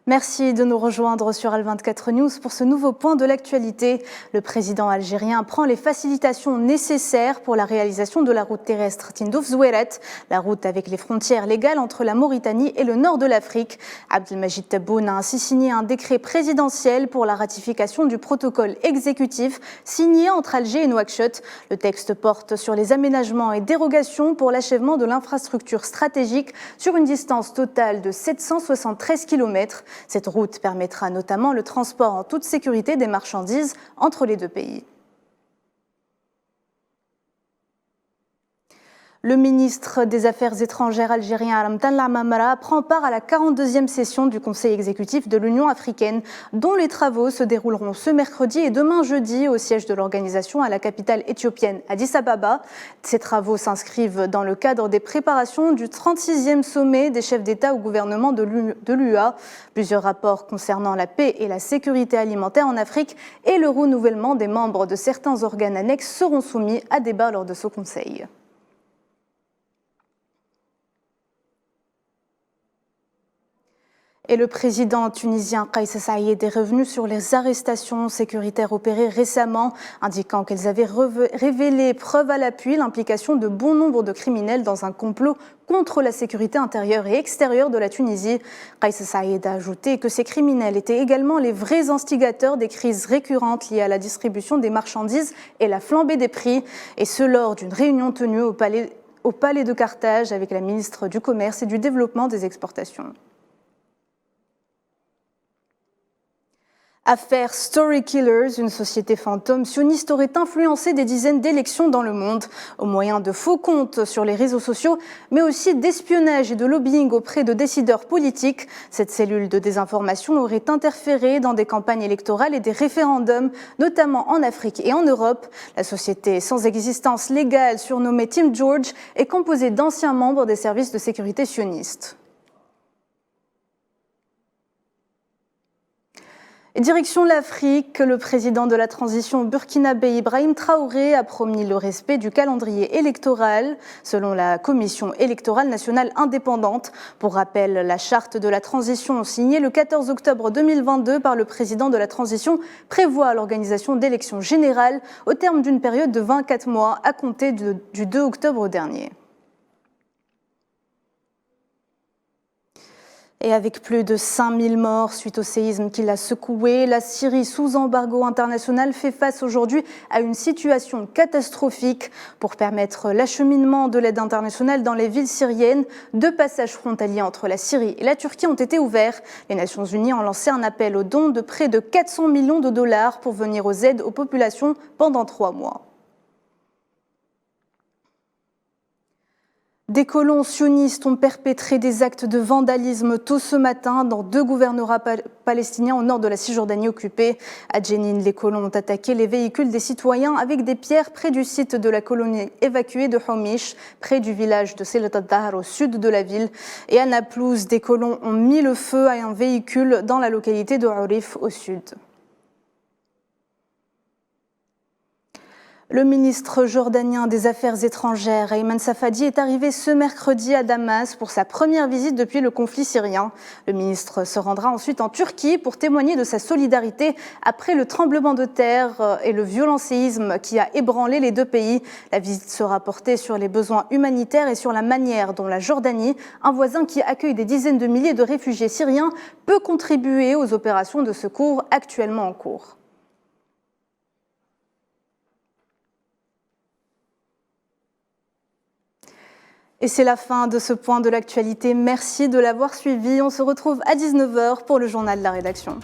Merci de nous rejoindre sur Al24 News pour ce nouveau point de l'actualité. Le président algérien prend les facilitations nécessaires pour la réalisation de la route terrestre Tindouf-Zouéret, la route avec les frontières légales entre la Mauritanie et le nord de l'Afrique. Abdelmajid Tebboune a ainsi signé un décret présidentiel pour la ratification du protocole exécutif signé entre Alger et Nouakchott. Le texte porte sur les aménagements et dérogations pour l'achèvement de l'infrastructure stratégique sur une distance totale de 773 km. Cette route permettra notamment le transport en toute sécurité des marchandises entre les deux pays. Le ministre des Affaires étrangères algérien Ramtan Lamamra prend part à la 42e session du Conseil exécutif de l'Union africaine, dont les travaux se dérouleront ce mercredi et demain jeudi au siège de l'organisation à la capitale éthiopienne Addis Ababa. Ces travaux s'inscrivent dans le cadre des préparations du 36e sommet des chefs d'État au gouvernement de l'UA. Plusieurs rapports concernant la paix et la sécurité alimentaire en Afrique et le renouvellement des membres de certains organes annexes seront soumis à débat lors de ce Conseil. Et le président tunisien Kais Saïed est revenu sur les arrestations sécuritaires opérées récemment, indiquant qu'elles avaient révélé, preuve à l'appui, l'implication de bon nombre de criminels dans un complot contre la sécurité intérieure et extérieure de la Tunisie. Kais Saïed a ajouté que ces criminels étaient également les vrais instigateurs des crises récurrentes liées à la distribution des marchandises et la flambée des prix, et ce lors d'une réunion tenue au palais de Carthage avec la ministre du Commerce et du Développement des Exportations. Affaire Story Killers, une société fantôme sioniste aurait influencé des dizaines d'élections dans le monde, au moyen de faux comptes sur les réseaux sociaux, mais aussi d'espionnage et de lobbying auprès de décideurs politiques. Cette cellule de désinformation aurait interféré dans des campagnes électorales et des référendums, notamment en Afrique et en Europe. La société sans existence légale, surnommée Team George, est composée d'anciens membres des services de sécurité sionistes. Direction l'Afrique, le président de la transition burkinabé Ibrahim Traoré a promis le respect du calendrier électoral selon la Commission électorale nationale indépendante. Pour rappel, la charte de la transition signée le 14 octobre 2022 par le président de la transition prévoit l'organisation d'élections générales au terme d'une période de 24 mois à compter du 2 octobre dernier. Et avec plus de 5000 morts suite au séisme qui l'a secoué, la Syrie sous embargo international fait face aujourd'hui à une situation catastrophique. Pour permettre l'acheminement de l'aide internationale dans les villes syriennes, 2 passages frontaliers entre la Syrie et la Turquie ont été ouverts. Les Nations Unies ont lancé un appel aux dons de près de 400 millions de dollars pour venir aux aides aux populations pendant 3 mois. Des colons sionistes ont perpétré des actes de vandalisme tôt ce matin dans 2 gouvernorats palestiniens au nord de la Cisjordanie occupée. À Jenin, les colons ont attaqué les véhicules des citoyens avec des pierres près du site de la colonie évacuée de Homish, près du village de Selat al-Dahr au sud de la ville. Et à Naplouse, des colons ont mis le feu à un véhicule dans la localité de Ourif au sud. Le ministre jordanien des Affaires étrangères, Ayman Safadi, est arrivé ce mercredi à Damas pour sa première visite depuis le conflit syrien. Le ministre se rendra ensuite en Turquie pour témoigner de sa solidarité après le tremblement de terre et le violent séisme qui a ébranlé les 2 pays. La visite sera portée sur les besoins humanitaires et sur la manière dont la Jordanie, un voisin qui accueille des dizaines de milliers de réfugiés syriens, peut contribuer aux opérations de secours actuellement en cours. Et c'est la fin de ce point de l'actualité. Merci de l'avoir suivi. On se retrouve à 19h pour le journal de la rédaction.